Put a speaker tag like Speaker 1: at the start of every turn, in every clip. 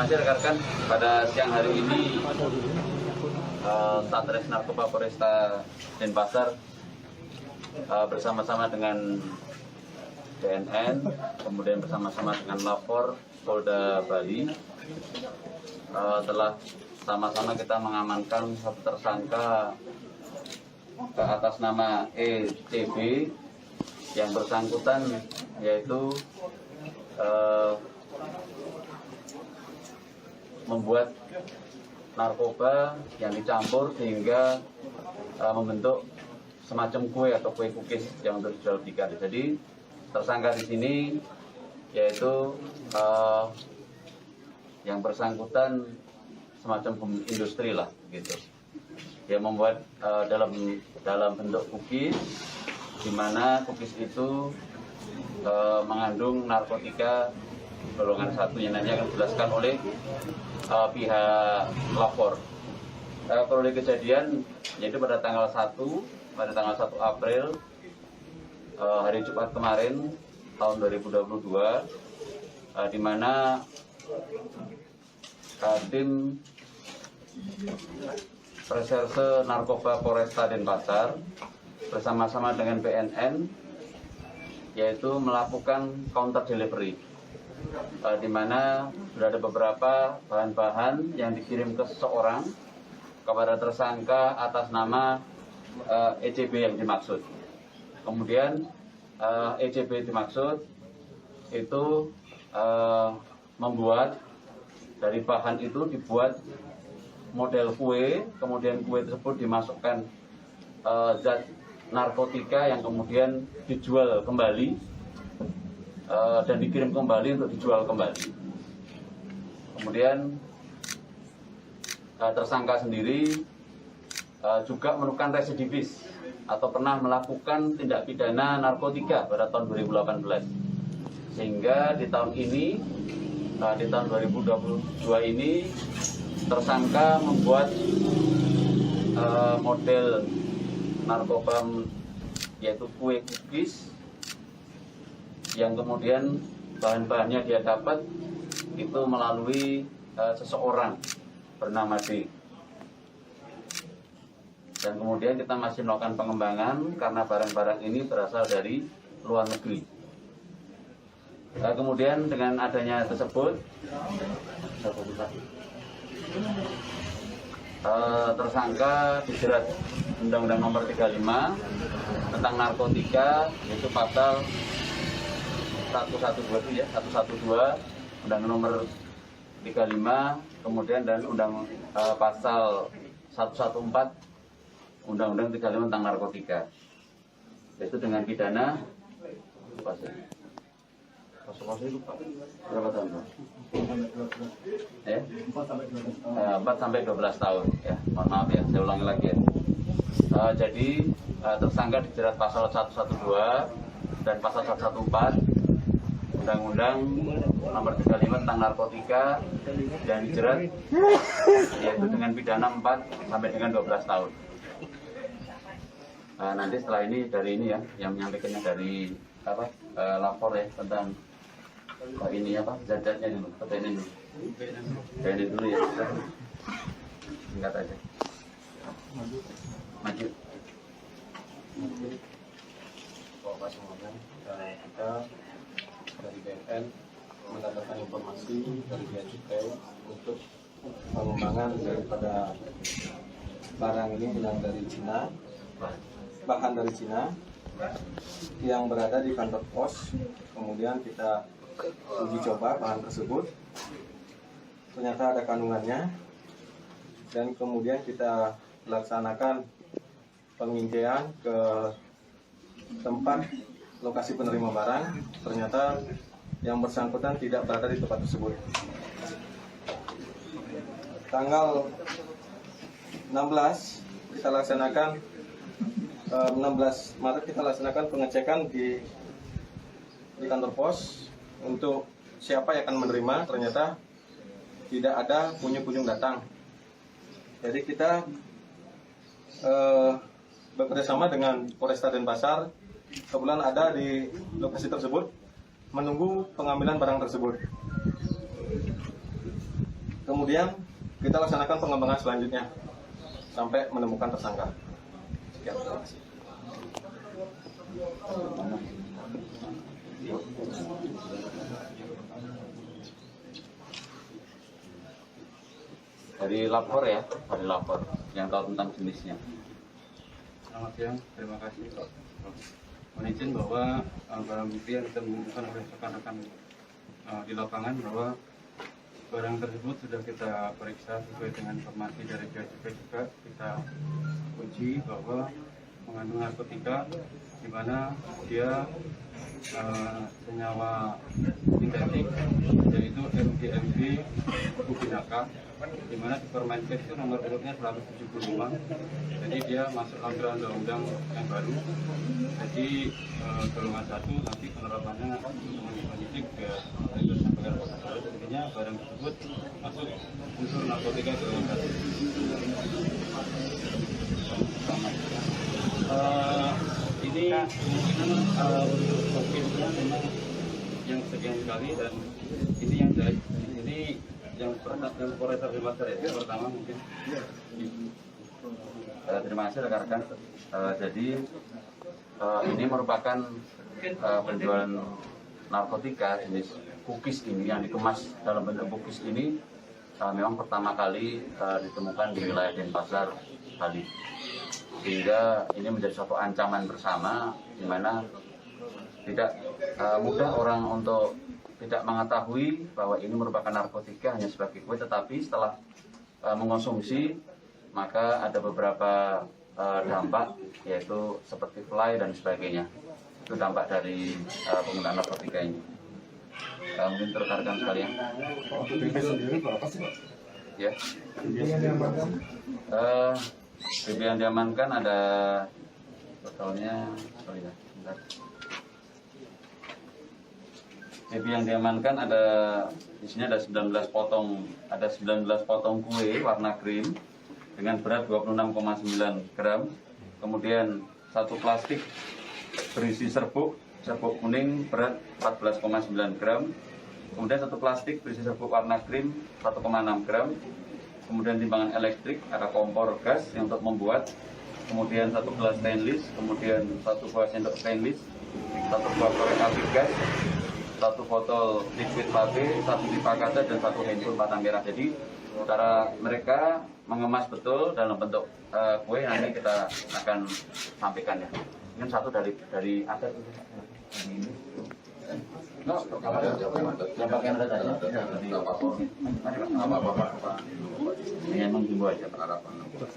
Speaker 1: kasih rekan-rekan. Pada siang hari ini Satres Narkoba Polresta Denpasar bersama-sama dengan BNN, kemudian bersama-sama dengan Lapor Polda Bali telah sama-sama kita mengamankan satu tersangka atas nama ECB yang bersangkutan, yaitu membuat narkoba yang dicampur sehingga membentuk semacam kue atau kue cookies yang untuk dijual belikan. Jadi tersangka di sini yaitu yang bersangkutan semacam industri lah, gitu. Dia membuat dalam bentuk cookies, di mana cookies itu mengandung narkotika golongan 1 yang nanti akan dijelaskan oleh pihak lapor. Kronologi kejadian yaitu pada tanggal 1 April hari Jumat kemarin tahun 2022, di mana tim Reserse Narkoba Polresta Denpasar bersama-sama dengan BNN yaitu melakukan counter delivery, di mana sudah ada beberapa bahan-bahan yang dikirim ke seseorang kepada tersangka atas nama ECB yang dimaksud. Kemudian ECB dimaksud itu membuat dari bahan itu, dibuat model kue, kemudian kue tersebut dimasukkan zat narkotika yang kemudian dijual kembali dan dikirim kembali untuk dijual kembali. Kemudian tersangka sendiri juga merupakan residivis atau pernah melakukan tindak pidana narkotika pada tahun 2018, sehingga di tahun ini, di tahun 2022 ini tersangka membuat model narkoba yaitu kue cookies yang kemudian bahan-bahannya dia dapat itu melalui seseorang bernama D. Dan kemudian kita masih melakukan pengembangan karena barang-barang ini berasal dari luar negeri. Kemudian dengan adanya tersebut, tersangka dijerat Undang-Undang Nomor 35 tentang narkotika, yaitu pasal 112 Undang-Undang Nomor 35, kemudian dan pasal 114 Undang-Undang 35 tentang narkotika, yaitu dengan pidana berapa tahun? 4 sampai 12 tahun. Ya, mohon maaf ya, saya ulangi lagi ya. Jadi tersangka dijerat pasal 112 dan pasal 114 Undang-Undang Nomor 35 tentang narkotika dan dijerat yaitu dengan pidana 4 sampai dengan 12 tahun. Nanti setelah ini dari ini ya, yang menyampaikannya dari lapor ya tentang ini zat-zatnya dulu, ini dulu. Ini dulu ya. Singkat aja. Maju.
Speaker 2: Bapak semuanya, kita dari BNN mendapatkan informasi dari Bea Cukai untuk pengembangan daripada barang ini yang dari Cina, bahan dari Cina yang berada di kantor pos. Kemudian kita uji coba bahan tersebut, ternyata ada kandungannya, dan kemudian kita laksanakan pengintaian ke tempat lokasi penerima barang. Ternyata yang bersangkutan tidak berada di tempat tersebut. Tanggal 16 kita laksanakan 16 Maret kita laksanakan pengecekan di kantor pos untuk siapa yang akan menerima. Ternyata tidak ada kunjung-kunjung datang. Jadi kita bekerjasama dengan Polresta Denpasar, kebetulan ada di lokasi tersebut menunggu pengambilan barang tersebut. kemudian kita laksanakan pengembangan selanjutnya sampai menemukan tersangka. Sekian, terima kasih.
Speaker 1: Dari lapor ya, dari lapor yang tahu tentang jenisnya.
Speaker 3: Selamat siang, terima kasih Pak. Mohon izin bahwa barang bukti yang ditemukan oleh rekan-rekan di lapangan bahwa barang tersebut sudah kita periksa sesuai dengan informasi dari pihak juga kita uji bahwa mengandung narkotika, di mana dia senyawa sintetik yaitu MDMA bubinaka, di mana di Permenkes itu nomor urutnya 175. Jadi dia masuk aturan undang-undang yang baru. Jadi golongan 1 nanti penerapannya penyidik ke sampai ke intinya barang tersebut masuk unsur narkotika golongan 1. Ini kemungkinan untuk COVID-nya memang yang sekian sekali, dan ini yang dari ini yang Polres Makassar ya, pertama mungkin.
Speaker 1: Terima kasih rekan-rekan. Jadi ini merupakan penjualan narkotika jenis cookies ini yang dikemas dalam bentuk cookies ini memang pertama kali ditemukan di wilayah Denpasar, Bali. Sehingga ini menjadi suatu ancaman bersama, di mana tidak mudah orang untuk tidak mengetahui bahwa ini merupakan narkotika hanya sebagai kue, tetapi setelah mengonsumsi maka ada beberapa dampak, yaitu seperti fly dan sebagainya. Itu dampak dari penggunaan narkotika ini. Mungkin rekan-rekan sekalian.
Speaker 2: BP sendiri berapa sih Pak?
Speaker 1: Ya. BP yang diamankan ada totalnya, bentar. BP yang diamankan ada di sini ada 19 potong kue warna krim dengan berat 26,9 gram. Kemudian satu plastik berisi serbuk kuning berat 14,9 gram. Kemudian satu plastik berisi serbuk warna krim 1,6 gram. Kemudian timbangan elektrik, ada kompor gas yang untuk membuat. Kemudian satu gelas stainless, kemudian satu buah sendok stainless, satu buah korek api gas, satu botol liquid latte, satu pipa kaca, dan satu handphone batang merah. Jadi cara mereka mengemas betul dalam bentuk kue, nanti kita akan sampaikan ya. Ini satu dari aset ini. No, yang pakai adat aja. Jadi apa? Ini emang himbau aja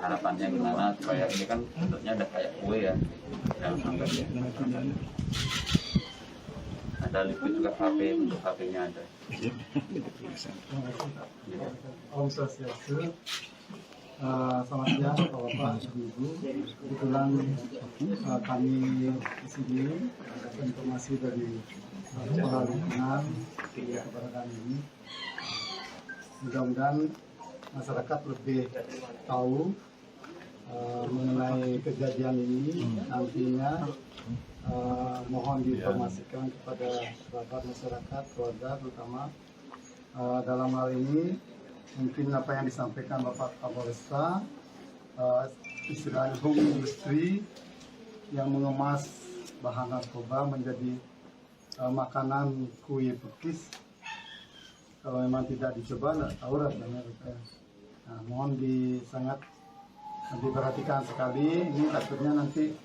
Speaker 1: harapannya gimana supaya ini kan bentuknya udah kayak kue ya, jangan sampai ya. Ada liquid juga HP, untuk HP-nya ada.
Speaker 4: Om Swastiastu. Selamat siang Bapak Ibu. Kebetulan kami di sini ada informasi dari kepala lingkungan kepada kami ini. Mudah-mudahan masyarakat lebih tahu mengenai kejadian ini. Nantinya mohon diinformasikan kepada kerabat masyarakat, keluarga terutama. Dalam hal ini mungkin apa yang disampaikan Bapak Kapolresta, istilahnya home industry yang mengemas bahan narkoba menjadi makanan kue cookies. Kalau memang tidak dicoba, tidak tahu rasanya. Nah, mohon sangat diperhatikan sekali. Ini takutnya nanti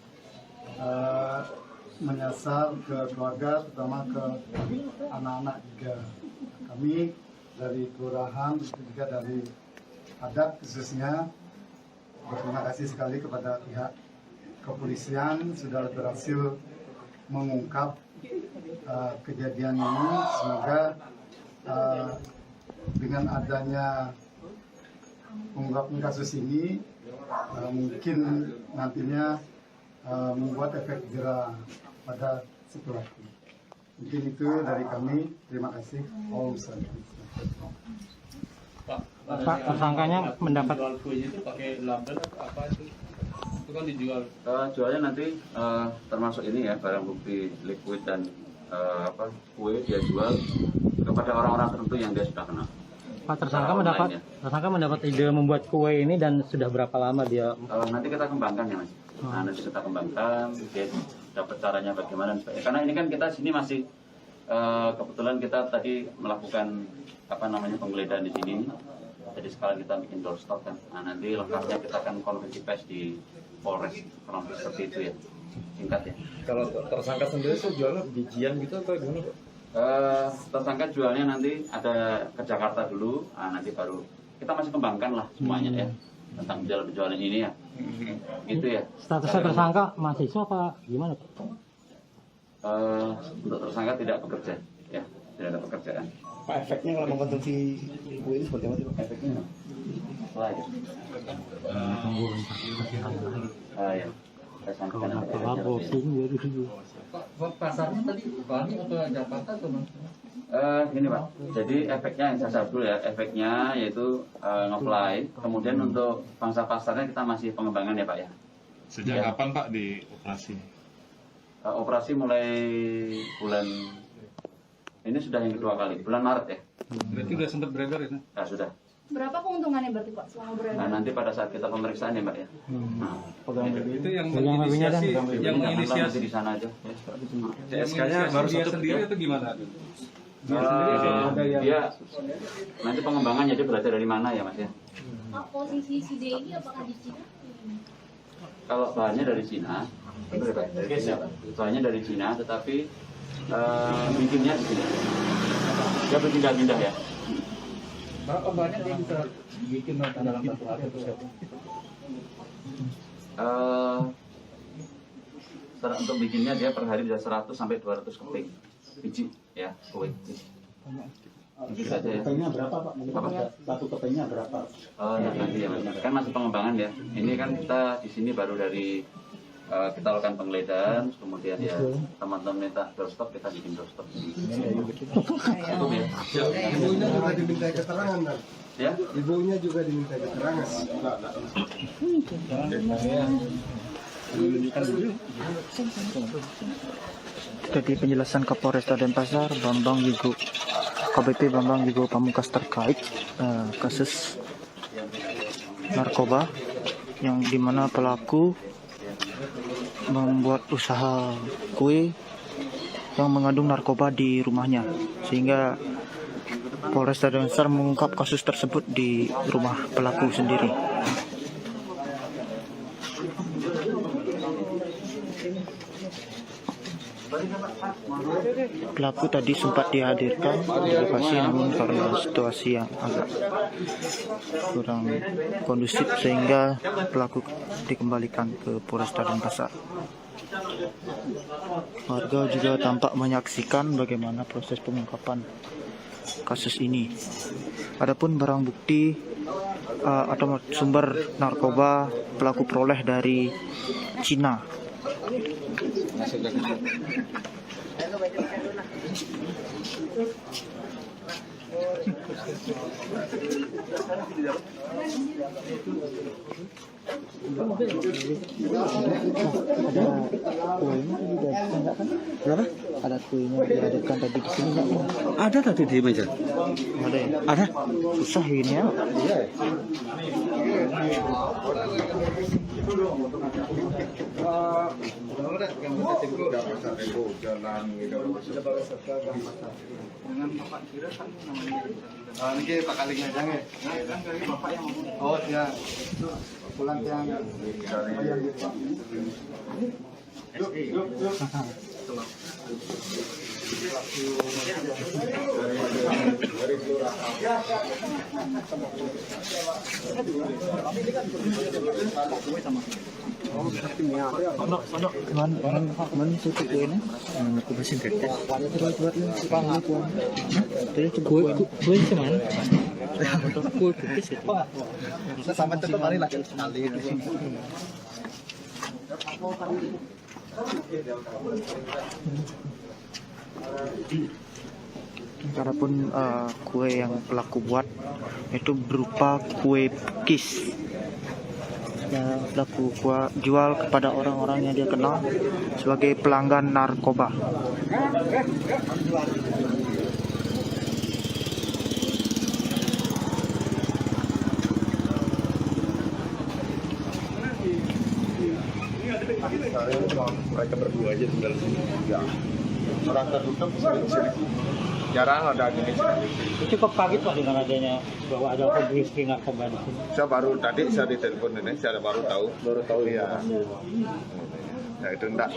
Speaker 4: menyasar ke keluarga, terutama ke anak-anak juga. Kami dari kelurahan, juga dari adat khususnya, berterima kasih sekali kepada pihak kepolisian sudah berhasil mengungkap kejadian ini. Semoga dengan adanya pengungkapan kasus ini mungkin nantinya membuat efek jerah pada si pelaku. Mungkin itu dari kami. Terima kasih. Om Swastiastu.
Speaker 5: Pak, tersangkanya mendapat
Speaker 3: Jual kuenya itu pakai label atau apa itu? Itu kan dijual.
Speaker 1: Jualnya nanti termasuk ini ya, barang bukti liquid dan kue dia jual kepada orang-orang tertentu yang dia sudah kenal.
Speaker 5: Pak,
Speaker 1: online ya.
Speaker 5: tersangka mendapat ide membuat kue ini dan sudah berapa lama dia?
Speaker 1: Nanti kita kembangkan ya Mas. Nah, nanti kita kembangkan, dia dapat caranya bagaimana. Karena ini kan kita sini masih kebetulan kita tadi melakukan penggeledahan di sini. Jadi sekarang kita bikin doorstop kan. Nah, nanti lengkapnya kita akan konferensi pers di Polres, kurang lebih seperti itu ya. Singkat ya.
Speaker 2: Kalau tersangka sendiri tuh jualnya bijian gitu atau gimana Pak?
Speaker 1: Tersangka jualnya nanti ada ke Jakarta dulu, nanti baru kita masih kembangkan lah semuanya ya tentang penjualan ini ya. Gitu ya.
Speaker 5: Statusnya tersangka mahasiswa apa gimana Pak?
Speaker 1: Untuk tersangka tidak bekerja ya, tidak ada pekerjaan.
Speaker 6: Pak, efeknya kalau mengkonsumsi kue ini seperti apa sih Pak?
Speaker 1: Efeknya lain. Ya. Saya sampaikan nanti
Speaker 7: Pasarnya tadi Bali atau Jakarta atau mana?
Speaker 1: Gini Pak, jadi efeknya yang saya jawab dulu ya, efeknya yaitu nge-fly. Kemudian untuk pangsa pasarnya kita masih pengembangan ya Pak ya.
Speaker 8: Sejak kapan Pak di operasi?
Speaker 1: Operasi mulai bulan ini sudah yang kedua kali, bulan Maret ya.
Speaker 3: Berarti udah sempat beredar ya?
Speaker 1: Ya sudah.
Speaker 9: Berapa keuntungannya berarti Pak selama beredar?
Speaker 1: Nah, nanti pada saat kita pemeriksaan ya Mbak ya.
Speaker 3: Itu yang
Speaker 5: Pegang
Speaker 3: menginisiasi,
Speaker 5: babinya
Speaker 3: yang
Speaker 1: Nanti
Speaker 3: menginisiasi
Speaker 1: di sana aja.
Speaker 2: CSK-nya
Speaker 3: yang
Speaker 2: baru
Speaker 3: dia
Speaker 2: satu
Speaker 3: sendiri itu gimana?
Speaker 1: Dia nanti pengembangan jadi belajar dari mana ya Mas ya.
Speaker 9: Pak, posisi si D ini apakah di Cina?
Speaker 1: Kalau bahannya dari Cina, betul ya Pak? Dari Cina, Pak. Bahannya dari Cina, tetapi bikinnya di sini. Dia berpindah-pindah ya.
Speaker 7: Berapa banyak dia bisa bikin dalam satu hari atau siapa?
Speaker 1: Untuk bikinnya dia per hari bisa 100 sampai 200 keping biji ya, kue. Itu saja ya.
Speaker 6: Kepingnya berapa Pak? Satu kepingnya berapa?
Speaker 1: Nanti ya Mas. Kan masih pengembangan ya. Ini kan kita di sini baru dari kita lakukan penggeledahan, kemudian ya teman-teman minta doorstop, kita bikin doorstop. Cukup ya.
Speaker 4: Ibunya juga diminta keterangan kan?
Speaker 1: Ya.
Speaker 4: Ibunya juga diminta keterangan.
Speaker 6: Dari penjelasan Kapolresta Denpasar, KBP Bambang Yugo Pamungkas terkait kasus narkoba yang dimana pelaku membuat usaha kue yang mengandung narkoba di rumahnya, sehingga Polresta Denpasar mengungkap kasus tersebut di rumah pelaku sendiri. Pelaku tadi sempat dihadirkan di lokasi, namun karena situasi yang agak kurang kondusif sehingga pelaku dikembalikan ke Polresta Denpasar. Warga juga tampak menyaksikan bagaimana proses pengungkapan kasus ini. Adapun barang bukti atau sumber narkoba pelaku peroleh dari Cina. Berapa? Ada kuenya dihadirkan tadi di sini nggak?
Speaker 7: Ada tadi di meja.
Speaker 6: Ada ya?
Speaker 7: Ada.
Speaker 6: Susah ini ya.
Speaker 4: Ini Pak Kalingnya jangan. Oh ya. Pulang yang sampai tetap hari lagi sekali.
Speaker 6: Adapun kue yang pelaku buat itu berupa kue kis yang pelaku jual kepada orang-orang yang dia kenal sebagai pelanggan narkoba.
Speaker 2: Mereka berdua aja tinggal di sini. Ya. Orang tertutup sering-sering. Jarang ada jenis.
Speaker 5: Cukup kaget Pak dengan adanya bahwa ada kondisi narkoba di sini.
Speaker 2: Saya baru tadi saya ditelepon ini, saya baru tahu. Ya. Ya itu enggak.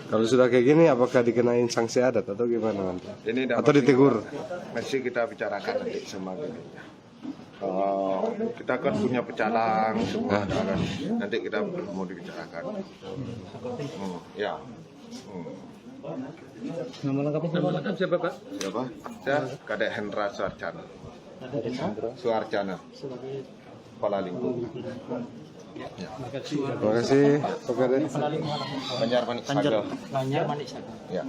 Speaker 4: Kalau sudah kayak gini, apakah dikenain sanksi adat atau gimana nanti?
Speaker 2: Ini
Speaker 4: Atau ditegur?
Speaker 2: Masih kita bicarakan nanti sama gini. Kita kan punya pecalang semua kan. Nanti kita mau dibicarakan. Ya.
Speaker 5: Nama lengkapnya siapa Pak?
Speaker 2: Siapa? Saya Kadek Hendra Suarcana. Suarcana. Kepala Lingkup.
Speaker 4: Terima kasih, Pak Kadek.
Speaker 2: Banjar Manik Saga.
Speaker 5: Banjar Manik Saga.
Speaker 2: Ya.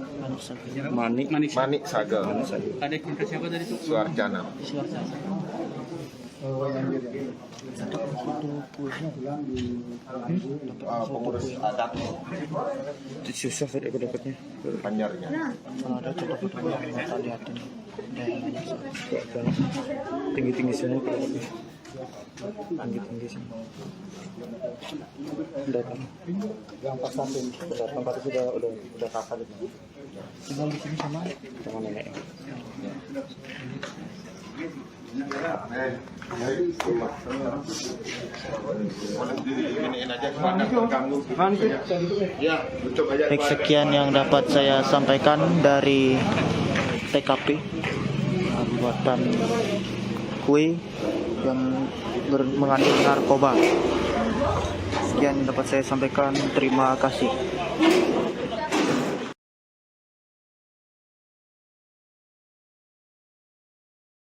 Speaker 5: Manik
Speaker 2: Saga.
Speaker 5: Ada siapa tadi tuh?
Speaker 2: Suarcana. Pengurus adat
Speaker 6: Susah tadi aku dapatnya.
Speaker 2: Banjarnya.
Speaker 6: Kalau ada contoh foto kita lihatin. Tinggi-tinggi semua kalau lebih. Tinggi-tinggi semua. Datang. Yang pas sampai tempat itu udah kakak itu. Tinggal di sini sama nenek. Baik, sekian yang dapat saya sampaikan dari TKP pembuatan kue yang mengandung narkoba. Sekian yang dapat saya sampaikan, terima kasih.